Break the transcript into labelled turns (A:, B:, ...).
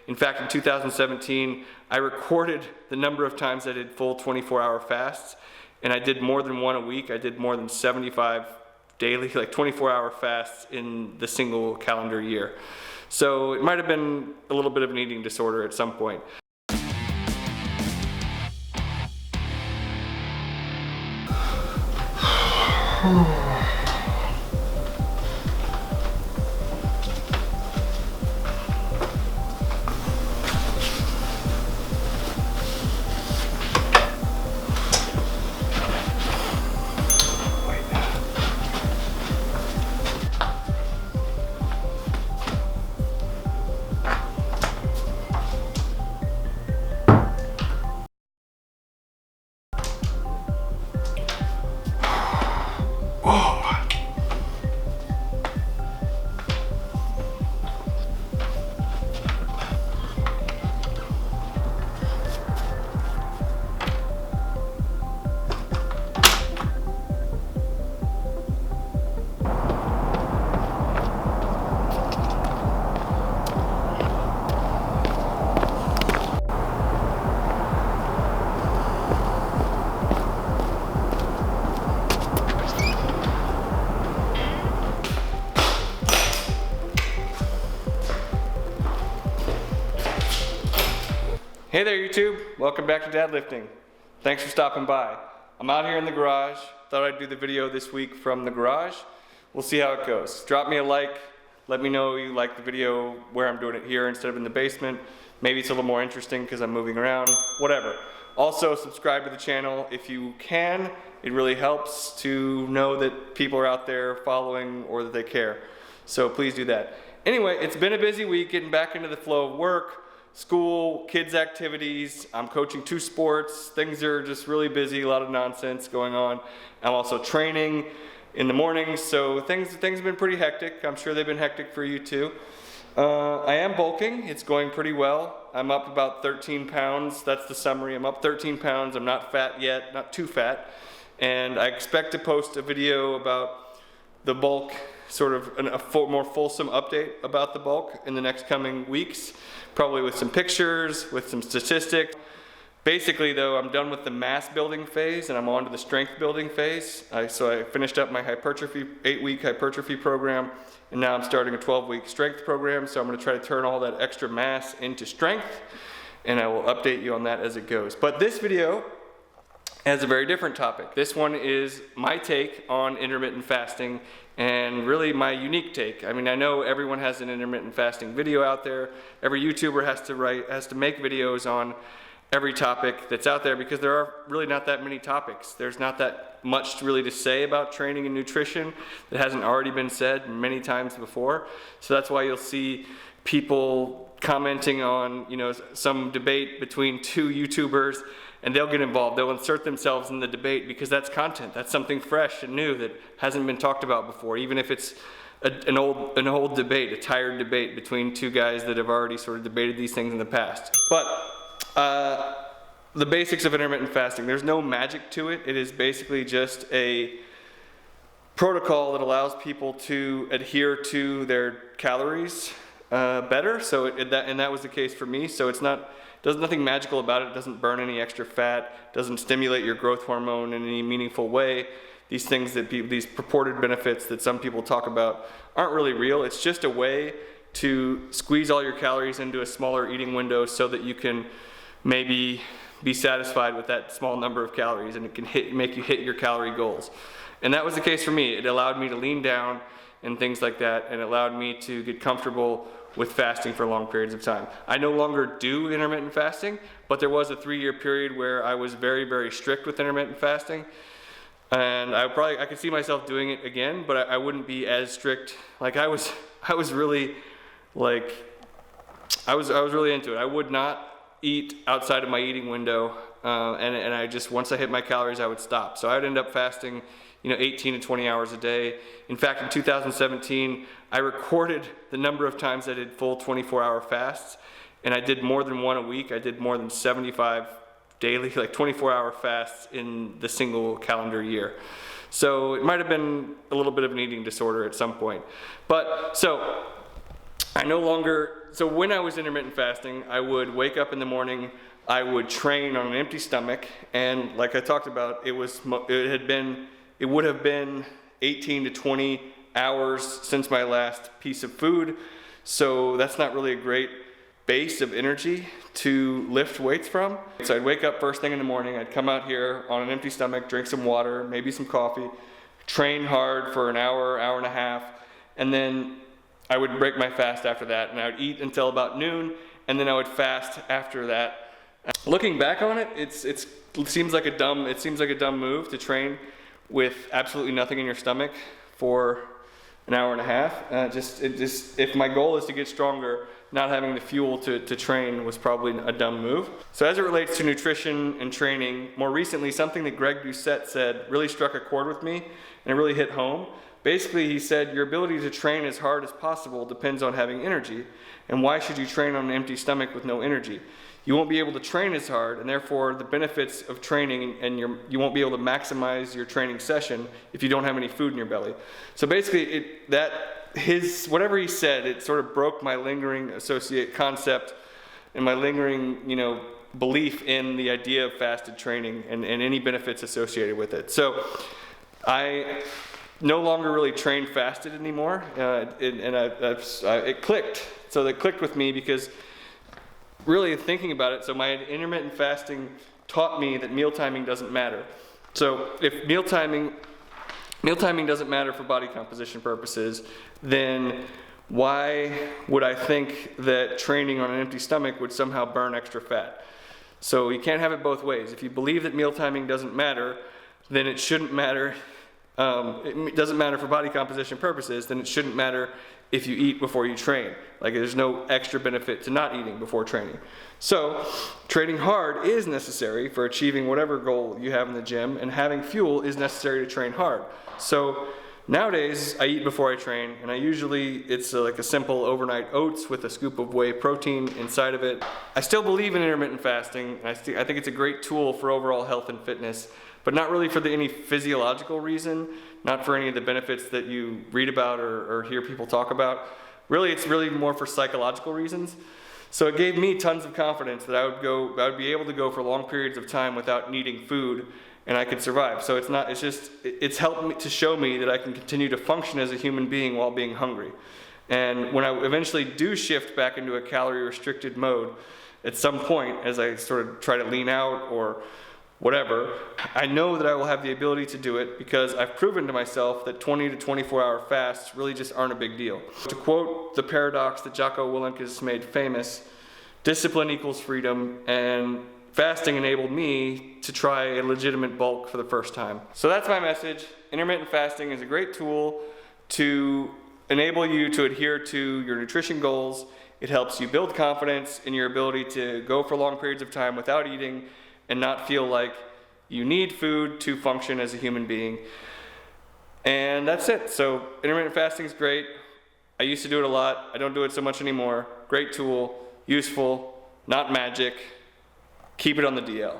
A: In fact, in 2017, I recorded the number of times I did full 24-hour fasts, and I did more than one a week. I did more than 75 daily, like 24-hour fasts in the single calendar year. So it might have been a little bit of an eating disorder at some point. Hey there YouTube, welcome back to Dad Lifting. Thanks for stopping by. I'm out here in the garage, thought I'd do the video this week from the garage. We'll see how it goes. Drop me a like, let me know you like the video where I'm doing it here instead of in the basement. Maybe it's a little more interesting because I'm moving around, whatever. Also subscribe to the channel if you can. It really helps to know that people are out there following or that they care. So please do that. Anyway, it's been a busy week getting back into the flow of work, school, kids' activities. I'm coaching 2 sports. Things are just really busy, a lot of nonsense going on. I'm also training in the mornings, so things have been pretty hectic. I'm sure they've been hectic for you too. I am bulking. It's going pretty well. I'm up about 13 pounds. That's the summary. I'm up 13 pounds. I'm not fat yet, not too fat. And I expect to post a video about the bulk, sort of a more fulsome update about the bulk in the next coming weeks, probably with some pictures, with some statistics. Basically though, I'm done with the mass building phase and I'm on to the strength building phase. So I finished up my hypertrophy, 8-week hypertrophy program, and now I'm starting a 12-week strength program. So I'm gonna try to turn all that extra mass into strength, and I will update you on that as it goes. But this video has a very different topic. This one is my take on intermittent fasting, and really my unique take. I mean, I know everyone has an intermittent fasting video out there. Every YouTuber has to make videos on every topic that's out there because there are really not that many topics. There's not that much really to say about training and nutrition that hasn't already been said many times before. So that's why you'll see people commenting on, you know, some debate between 2 YouTubers, and they'll get involved. They'll insert themselves in the debate because that's content. That's something fresh and new that hasn't been talked about before, even if it's an old debate, a tired debate between 2 guys that have already sort of debated these things in the past. But the basics of intermittent fasting, there's no magic to it. It is basically just a protocol that allows people to adhere to their calories better. So and that was the case for me. So there's nothing magical about it. It doesn't burn any extra fat, doesn't stimulate your growth hormone in any meaningful way. These things these purported benefits that some people talk about aren't really real. It's just a way to squeeze all your calories into a smaller eating window so that you can maybe be satisfied with that small number of calories, and it can make you hit your calorie goals. And that was the case for me. It allowed me to lean down and things like that, and it allowed me to get comfortable with fasting for long periods of time. I no longer do intermittent fasting, but there was a 3-year period where I was very, very strict with intermittent fasting. And I could see myself doing it again, but I wouldn't be as strict. Like I was really into it. I would not eat outside of my eating window, and I just, once I hit my calories, I would stop. So I'd end up fasting, 18 to 20 hours a day. In fact, in 2017, I recorded the number of times I did full 24-hour fasts, and I did more than one a week. I did more than 75 daily, like 24-hour fasts in the single calendar year. So it might have been a little bit of an eating disorder at some point. But so I no longer so when I was intermittent fasting, I would wake up in the morning, I would train on an empty stomach, and like I talked about, it would have been 18 to 20 hours since my last piece of food. So that's not really a great base of energy to lift weights from. So I'd wake up first thing in the morning, I'd come out here on an empty stomach, drink some water, maybe some coffee, train hard for an hour, hour and a half, and then I would break my fast after that, and I would eat until about noon, and then I would fast after that. Looking back on it, it seems like a dumb move to train with absolutely nothing in your stomach for an hour and a half. If my goal is to get stronger, not having the fuel to train was probably a dumb move. So as it relates to nutrition and training, more recently, something that Greg Doucette said really struck a chord with me, and it really hit home. Basically, he said, your ability to train as hard as possible depends on having energy. And why should you train on an empty stomach with no energy? You won't be able to train as hard, and therefore the benefits of training, and you won't be able to maximize your training session if you don't have any food in your belly. So basically, whatever he said, it sort of broke my lingering concept and my lingering, belief in the idea of fasted training and any benefits associated with it. So I no longer really train fasted anymore, it clicked. So that clicked with me because really thinking about it, so my intermittent fasting taught me that meal timing doesn't matter. So if meal timing doesn't matter for body composition purposes, then why would I think that training on an empty stomach would somehow burn extra fat? So you can't have it both ways. If you believe that meal timing doesn't matter, then it shouldn't matter. It doesn't matter for body composition purposes, then it shouldn't matter if you eat before you train. Like, there's no extra benefit to not eating before training. So training hard is necessary for achieving whatever goal you have in the gym, and having fuel is necessary to train hard. So nowadays I eat before I train, and it's like a simple overnight oats with a scoop of whey protein inside of it. I still believe in intermittent fasting. I think it's a great tool for overall health and fitness, but not really for any physiological reason, not for any of the benefits that you read about or hear people talk about. Really, it's really more for psychological reasons. So it gave me tons of confidence that I would be able to go for long periods of time without needing food, and I could survive. So it's helped me to show me that I can continue to function as a human being while being hungry. And when I eventually do shift back into a calorie restricted mode, at some point, as I sort of try to lean out or whatever, I know that I will have the ability to do it because I've proven to myself that 20 to 24 hour fasts really just aren't a big deal. To quote the paradox that Jocko Willink has made famous, discipline equals freedom, and fasting enabled me to try a legitimate bulk for the first time. So that's my message. Intermittent fasting is a great tool to enable you to adhere to your nutrition goals. It helps you build confidence in your ability to go for long periods of time without eating and not feel like you need food to function as a human being. And that's it. So intermittent fasting is great. I used to do it a lot. I don't do it so much anymore. Great tool, useful, not magic. Keep it on the DL.